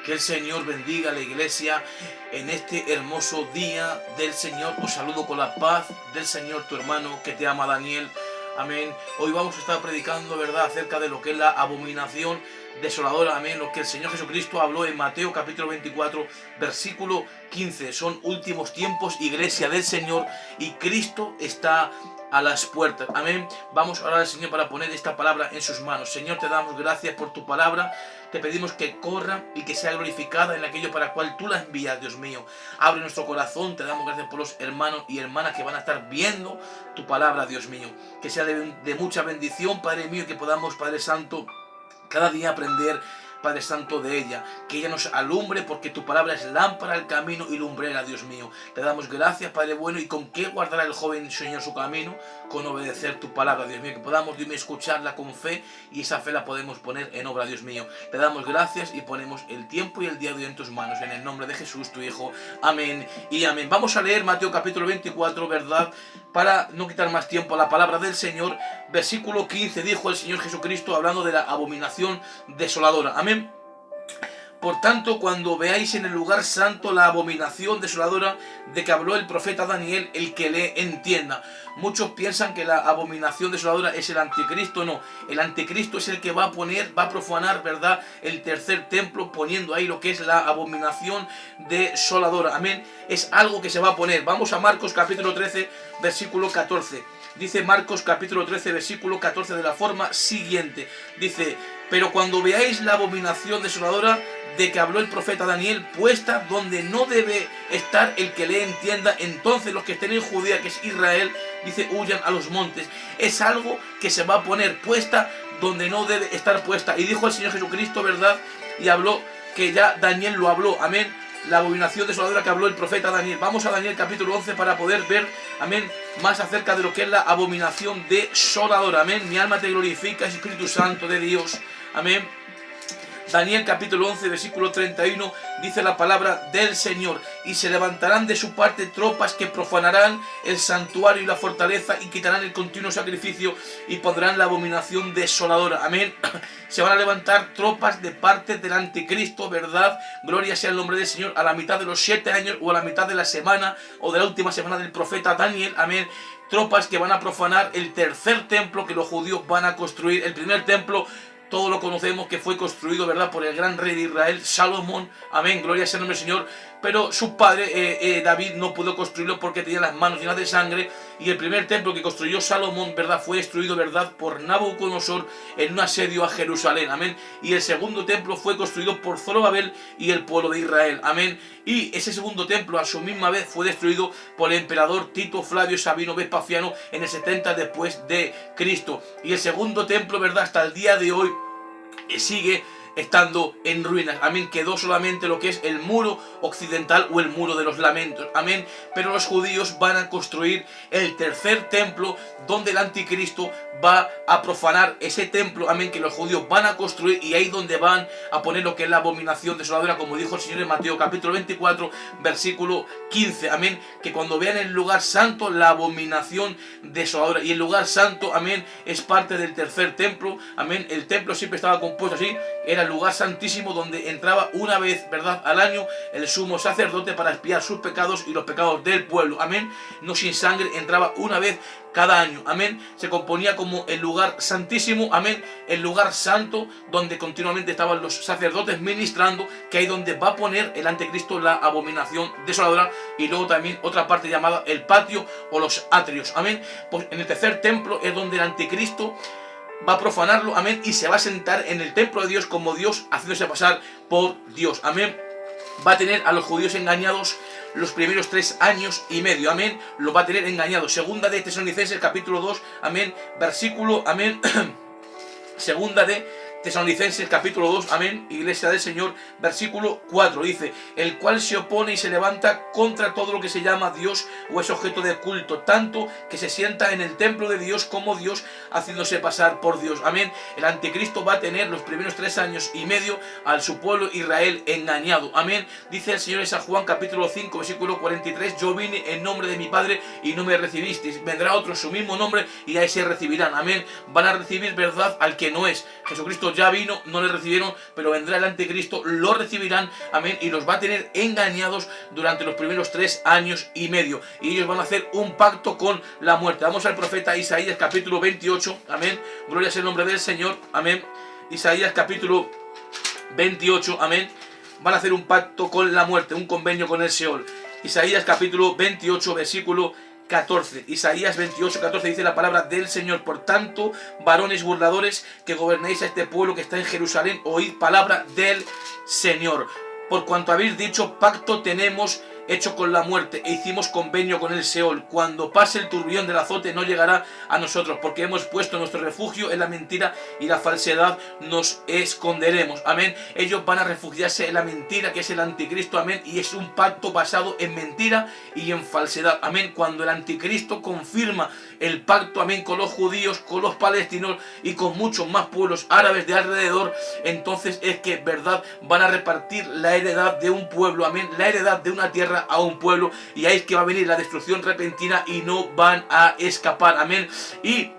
Que el Señor bendiga a la iglesia en este hermoso día del Señor. Os saludo con la paz del Señor, tu hermano que te ama, Daniel. Amén. Hoy vamos a estar predicando, ¿verdad?, acerca de lo que es la abominación desoladora. Amén. Lo que el Señor Jesucristo habló en Mateo capítulo 24, versículo 15. Son últimos tiempos, iglesia del Señor, y Cristo está a las puertas. Amén. Vamos a orar al Señor para poner esta palabra en sus manos. Señor, te damos gracias por tu palabra. Te pedimos que corra y que sea glorificada en aquello para cual tú la envías, Dios mío. Abre nuestro corazón. Te damos gracias por los hermanos y hermanas que van a estar viendo tu palabra, Dios mío. Que sea de mucha bendición, Padre mío, que podamos, Padre Santo, cada día aprender, Padre Santo, de ella, que ella nos alumbre, porque tu palabra es lámpara al camino y lumbrera, Dios mío. Te damos gracias, Padre bueno, y con qué guardará el joven, Señor, su camino, con obedecer tu palabra, Dios mío, que podamos, Dios mío, escucharla con fe, y esa fe la podemos poner en obra, Dios mío. Te damos gracias y ponemos el tiempo y el día de hoy en tus manos, en el nombre de Jesús, tu Hijo. Amén y amén. Vamos a leer Mateo capítulo 24, ¿verdad? Para no quitar más tiempo a la palabra del Señor. Versículo 15, dijo el Señor Jesucristo, hablando de la abominación desoladora. Amén. Por tanto, cuando veáis en el lugar santo la abominación desoladora de que habló el profeta Daniel, el que le entienda. Muchos piensan que la abominación desoladora es el anticristo. No, el anticristo es el que va a profanar, ¿verdad?, el tercer templo, poniendo ahí lo que es la abominación desoladora. Amén. Es algo que se va a poner. Vamos a Marcos capítulo 13, versículo 14. Dice Marcos capítulo 13, versículo 14 de la forma siguiente. Dice: pero cuando veáis la abominación desoladora de que habló el profeta Daniel, puesta donde no debe estar el que le entienda, entonces los que estén en Judea, que es Israel, dice, huyan a los montes. Es algo que se va a poner puesta donde no debe estar puesta. Y dijo el Señor Jesucristo, ¿verdad? Y habló, que ya Daniel lo habló, amén, la abominación desoladora que habló el profeta Daniel. Vamos a Daniel capítulo 11 para poder ver, amén, más acerca de lo que es la abominación desoladora. Amén. Mi alma te glorifica, Espíritu Santo de Dios. Amén. Daniel capítulo 11, versículo 31, dice la palabra del Señor: y se levantarán de su parte tropas que profanarán el santuario y la fortaleza, y quitarán el continuo sacrificio, y pondrán la abominación desoladora. Amén. Se van a levantar tropas de parte del anticristo, ¿verdad? Gloria sea el nombre del Señor, a la mitad de los 7 años, o a la mitad de la semana, o de la última semana del profeta Daniel. Amén. Tropas que van a profanar el tercer templo que los judíos van a construir. El primer templo, todos lo conocemos, que fue construido, ¿verdad?, por el gran rey de Israel, Salomón. Amén, gloria sea el nombre del Señor. Pero su padre, David, no pudo construirlo porque tenía las manos llenas de sangre. Y el primer templo que construyó Salomón, ¿verdad?, fue destruido, ¿verdad?, por Nabucodonosor en un asedio a Jerusalén. Amén. Y el segundo templo fue construido por Zorobabel y el pueblo de Israel. Amén. Y ese segundo templo a su misma vez fue destruido por el emperador Tito Flavio Sabino Vespasiano en el 70 después de Cristo. Y el segundo templo, ¿verdad?, hasta el día de hoy sigue estando en ruinas. Amén. Quedó solamente lo que es el muro occidental, o el muro de los lamentos. Amén. Pero los judíos van a construir el tercer templo, donde el anticristo va a profanar ese templo. Amén. Que los judíos van a construir, y ahí donde van a poner lo que es la abominación desoladora, como dijo el Señor en Mateo capítulo 24, versículo 15. Amén. Que cuando vean el lugar santo, la abominación desoladora. Y el lugar santo, amén, es parte del tercer templo. Amén. El templo siempre estaba compuesto así. Era el lugar santísimo donde entraba una vez, ¿verdad?, al año el sumo sacerdote para expiar sus pecados y los pecados del pueblo. Amén. No sin sangre, entraba una vez cada año. Amén. Se componía como el lugar santísimo. Amén. El lugar santo donde continuamente estaban los sacerdotes ministrando, que ahí donde va a poner el anticristo la abominación desoladora. Y luego también otra parte llamada el patio o los atrios. Amén. Pues en el tercer templo es donde el anticristo va a profanarlo, amén, y se va a sentar en el templo de Dios como Dios, haciéndose pasar por Dios. Amén. Va a tener a los judíos engañados los primeros 3 años y medio. Amén. Lo va a tener engañados. Segunda de Tesalonicenses capítulo 2, amén, versículo, amén. Segunda de Tesalonicenses capítulo 2, amén, iglesia del Señor, versículo 4, dice: el cual se opone y se levanta contra todo lo que se llama Dios o es objeto de culto, tanto que se sienta en el templo de Dios como Dios, haciéndose pasar por Dios. Amén. El anticristo va a tener los primeros 3 años y medio al su pueblo Israel engañado. Amén. Dice el Señor en San Juan capítulo 5, versículo 43: yo vine en nombre de mi Padre y no me recibisteis, vendrá otro en su mismo nombre y ahí se recibirán. Amén. Van a recibir, ¿verdad?, al que no es. Jesucristo Cristo ya vino, no le recibieron, pero vendrá el anticristo, lo recibirán, amén, y los va a tener engañados durante los primeros 3 años y medio, y ellos van a hacer un pacto con la muerte. Vamos al profeta Isaías capítulo 28, amén, gloria sea el nombre del Señor, amén. Isaías capítulo 28, amén. Van a hacer un pacto con la muerte, un convenio con el Seol. Isaías capítulo 28, versículo 14. Isaías 28, 14 dice la palabra del Señor: por tanto, varones burladores que gobernéis a este pueblo que está en Jerusalén, oíd palabra del Señor. Por cuanto habéis dicho, pacto tenemos hecho con la muerte e hicimos convenio con el Seol. Cuando pase el turbión del azote no llegará a nosotros, porque hemos puesto nuestro refugio en la mentira y la falsedad nos esconderemos. Amén. Ellos van a refugiarse en la mentira, que es el anticristo. Amén. Y es un pacto basado en mentira y en falsedad. Amén. Cuando el anticristo confirma el pacto, amén, con los judíos, con los palestinos y con muchos más pueblos árabes de alrededor, entonces es que, verdad, van a repartir la heredad de un pueblo, amén, la heredad de una tierra a un pueblo, y ahí es que va a venir la destrucción repentina y no van a escapar, amén. Y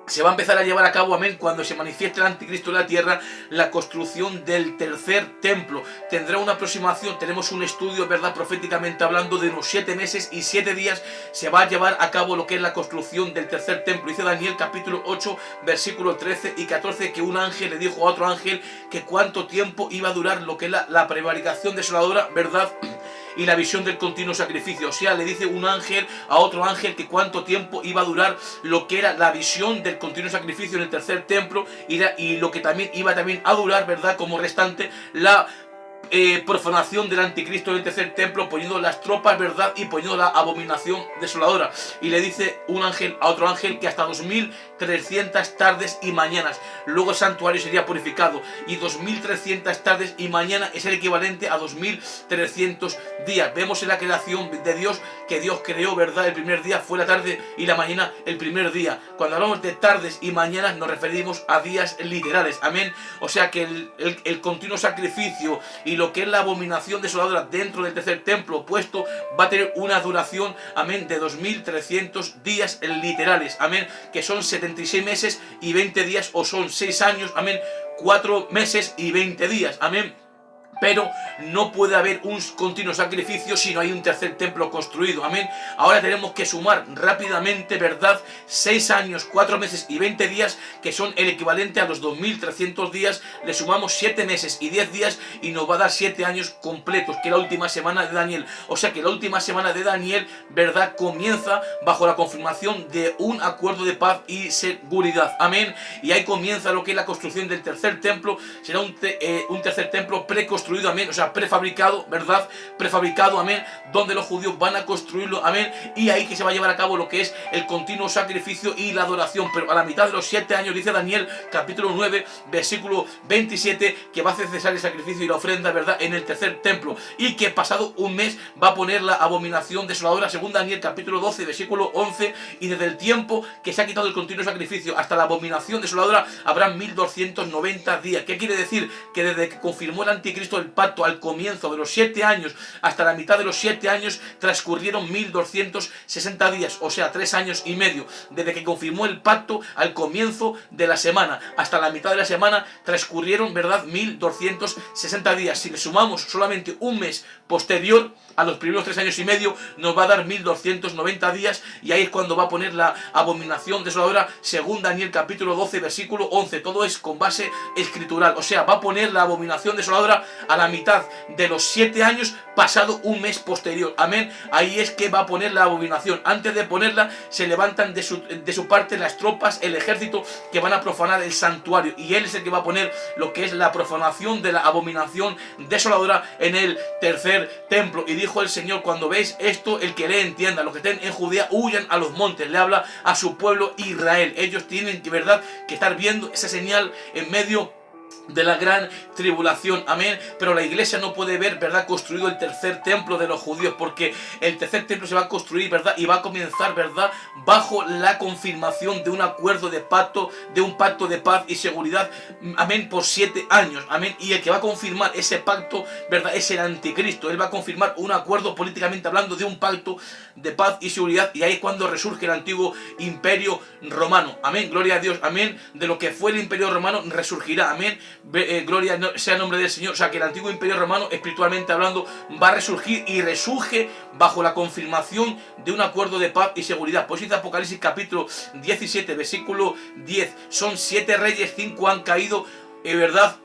se va a empezar a llevar a cabo, amén, cuando se manifieste el anticristo en la tierra, la construcción del tercer templo. Tendrá una aproximación, tenemos un estudio, verdad, proféticamente hablando, de unos 7 meses y 7 días se va a llevar a cabo lo que es la construcción del tercer templo. Dice Daniel capítulo 8, versículos 13 y 14, que un ángel le dijo a otro ángel que cuánto tiempo iba a durar lo que es la prevaricación desoladora, verdad, y la visión del continuo sacrificio. O sea, le dice un ángel a otro ángel que cuánto tiempo iba a durar lo que era la visión del continuo sacrificio en el tercer templo, y lo que también iba a durar, verdad, como restante la profanación del anticristo en el tercer templo, poniendo las tropas, verdad, y poniendo la abominación desoladora. Y le dice un ángel a otro ángel que hasta 2300 tardes y mañanas luego el santuario sería purificado, y 2300 tardes y mañana es el equivalente a 2300 días. Vemos en la creación de Dios que Dios creó, verdad, el primer día fue la tarde y la mañana el primer día. Cuando hablamos de tardes y mañanas nos referimos a días literales, amén. O sea que el continuo sacrificio y lo que es la abominación desoladora dentro del tercer templo puesto va a tener una duración, amén, de 2300 días literales, amén, que son 76 meses y 20 días, o son 6 años, amén, 4 meses y 20 días, amén. Pero no puede haber un continuo sacrificio si no hay un tercer templo construido, amén. Ahora tenemos que sumar rápidamente, verdad, 6 años, 4 meses y 20 días, que son el equivalente a los 2300 días. Le sumamos 7 meses y 10 días y nos va a dar 7 años completos, que es la última semana de Daniel. O sea que la última semana de Daniel, verdad, comienza bajo la confirmación de un acuerdo de paz y seguridad, amén. Y ahí comienza lo que es la construcción del tercer templo. Será un tercer templo preconstruido, amén, o sea, prefabricado, verdad, prefabricado, amén, donde los judíos van a construirlo, amén, y ahí que se va a llevar a cabo lo que es el continuo sacrificio y la adoración. Pero a la mitad de los 7 años, dice Daniel capítulo 9, versículo 27, que va a hacer cesar el sacrificio y la ofrenda, verdad, en el tercer templo, y que pasado un mes va a poner la abominación desoladora, según Daniel capítulo 12, versículo 11, y desde el tiempo que se ha quitado el continuo sacrificio hasta la abominación desoladora habrá 1290 días. ¿Qué quiere decir? Que desde que confirmó el anticristo el pacto al comienzo de los 7 años hasta la mitad de los 7 años transcurrieron 1260 días, o sea, 3 años y medio. Desde que confirmó el pacto al comienzo de la semana hasta la mitad de la semana transcurrieron, verdad, 1260 días. Si le sumamos solamente un mes posterior a los primeros 3 años y medio, nos va a dar 1290 días, y ahí es cuando va a poner la abominación desoladora, según Daniel capítulo 12, versículo 11. Todo es con base escritural, o sea, va a poner la abominación desoladora a la mitad de los 7 años pasado un mes posterior, amén. Ahí es que va a poner la abominación. Antes de ponerla se levantan de su parte las tropas, el ejército, que van a profanar el santuario, y él es el que va a poner lo que es la profanación de la abominación desoladora en el tercer templo. Y dijo el Señor: cuando veis esto, el que lee entienda, los que estén en Judea huyan a los montes. Le habla a su pueblo Israel. Ellos tienen, de verdad, que estar viendo esa señal en medio de la gran tribulación, amén. Pero la iglesia no puede ver, ¿verdad?, construido el tercer templo de los judíos, porque el tercer templo se va a construir, ¿verdad?, y va a comenzar, ¿verdad?, bajo la confirmación de un acuerdo de pacto, de un pacto de paz y seguridad, amén, por 7 años, amén. Y el que va a confirmar ese pacto, ¿verdad?, es el anticristo. Él va a confirmar un acuerdo políticamente hablando de un pacto de paz y seguridad, y ahí es cuando resurge el antiguo imperio romano, amén. Gloria a Dios, amén. De lo que fue el imperio romano resurgirá, amén. Gloria sea el nombre del Señor. O sea que el antiguo imperio romano, espiritualmente hablando, va a resurgir y resurge bajo la confirmación de un acuerdo de paz y seguridad. Pues dice Apocalipsis capítulo 17, versículo 10, son 7 reyes, 5 han caído, ¿verdad?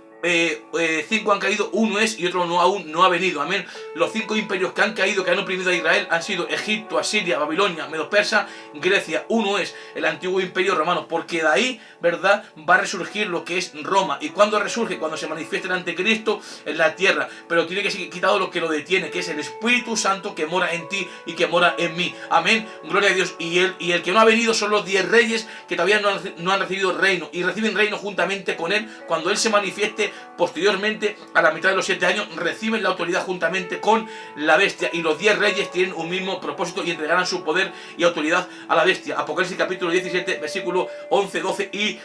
5 han caído, uno es y otro aún no ha venido, amén. Los 5 imperios que han caído, que han oprimido a Israel, han sido Egipto, Asiria, Babilonia, Medo-Persa, Grecia. Uno es el antiguo imperio romano, porque de ahí, ¿verdad?, va a resurgir lo que es Roma. ¿Y cuando resurge? Cuando se manifiesta el anticristo en la tierra. Pero tiene que ser quitado lo que lo detiene, que es el Espíritu Santo que mora en ti y que mora en mí, amén. Gloria a Dios. Y el que no ha venido son los 10 reyes que todavía no han recibido reino, y reciben reino juntamente con él cuando él se manifieste. Posteriormente, a la mitad de los 7 años, reciben la autoridad juntamente con la bestia, y los 10 reyes tienen un mismo propósito y entregarán su poder y autoridad a la bestia. Apocalipsis capítulo 17, versículo 11, 12 y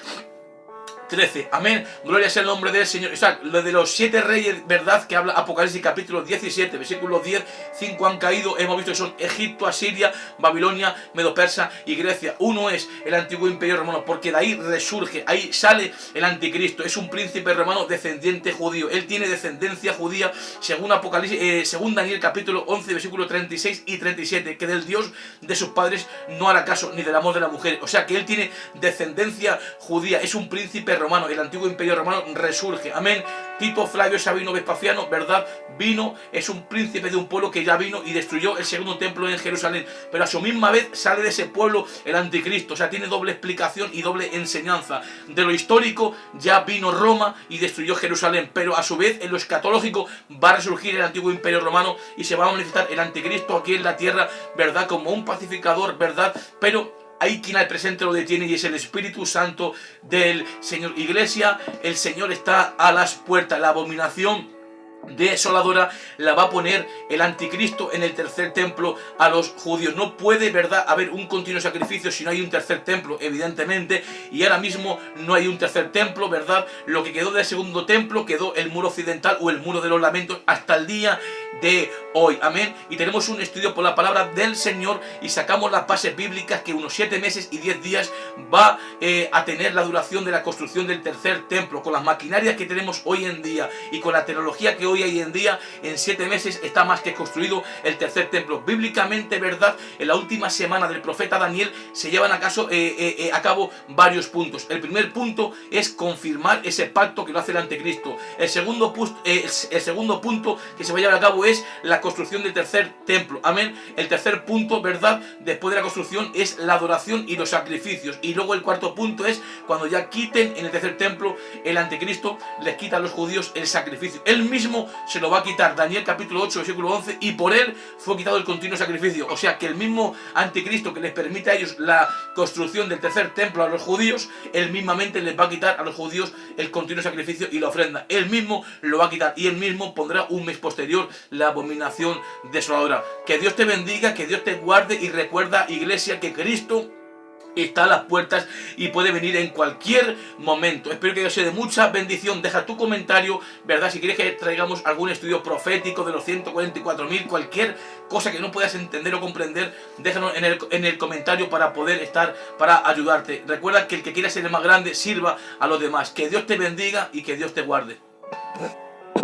13, amén. Gloria sea el nombre del Señor. O sea, lo de los 7 reyes, ¿verdad?, que habla Apocalipsis capítulo 17, versículo 10, 5 han caído, hemos visto que son Egipto, Asiria, Babilonia, Medo-Persa y Grecia. Uno es el antiguo imperio romano, porque de ahí resurge, ahí sale el anticristo. Es un príncipe romano descendiente judío. Él tiene descendencia judía, según Apocalipsis, según Daniel capítulo 11, versículo 36 y 37, que del Dios de sus padres no hará caso, ni del amor de la mujer. O sea, que él tiene descendencia judía, es un príncipe romano. El antiguo imperio romano resurge, amén. Tito Flavio Sabino Vespasiano, ¿verdad?, vino, es un príncipe de un pueblo que ya vino y destruyó el segundo templo en Jerusalén, pero a su misma vez sale de ese pueblo el anticristo. O sea, tiene doble explicación y doble enseñanza. De lo histórico ya vino Roma y destruyó Jerusalén, pero a su vez en lo escatológico va a resurgir el antiguo imperio romano y se va a manifestar el anticristo aquí en la tierra, ¿verdad?, como un pacificador, ¿verdad? Pero hay quien al presente lo detiene, y es el Espíritu Santo del Señor. Iglesia, el Señor está a las puertas. La abominación desoladora la va a poner el anticristo en el tercer templo a los judíos. No puede, ¿verdad?, haber un continuo sacrificio si no hay un tercer templo, evidentemente, y ahora mismo no hay un tercer templo, ¿verdad? Lo que quedó del segundo templo quedó el muro occidental, o el muro de los lamentos, hasta el día de hoy, amén. Y tenemos un estudio por la palabra del Señor y sacamos las bases bíblicas que unos 7 meses y 10 días va a tener la duración de la construcción del tercer templo. Con las maquinarias que tenemos hoy en día y con la tecnología que hoy en día, en 7 meses está más que construido el tercer templo. Bíblicamente, ¿verdad?, en la última semana del profeta Daniel se llevan a cabo varios puntos. El primer punto es confirmar ese pacto que lo hace el anticristo. El segundo punto que se va a llevar a cabo es la construcción del tercer templo, amén. El tercer punto, ¿verdad?, después de la construcción, es la adoración y los sacrificios. Y luego el cuarto punto es cuando ya quiten en el tercer templo, el anticristo les quita a los judíos el sacrificio. Él mismo se lo va a quitar. Daniel capítulo 8, versículo 11, y por él fue quitado el continuo sacrificio. O sea que el mismo anticristo que les permite a ellos la construcción del tercer templo a los judíos, él mismamente les va a quitar a los judíos el continuo sacrificio y la ofrenda. Él mismo lo va a quitar, y él mismo pondrá un mes posterior la abominación desoladora. Que Dios te bendiga, que Dios te guarde, y recuerda, iglesia, que Cristo está a las puertas y puede venir en cualquier momento. Espero que Dios sea de mucha bendición. Deja tu comentario, ¿verdad?, si quieres que traigamos algún estudio profético de los 144.000, cualquier cosa que no puedas entender o comprender, déjanos en el comentario para poder para ayudarte. Recuerda que el que quiera ser el más grande sirva a los demás. Que Dios te bendiga y que Dios te guarde.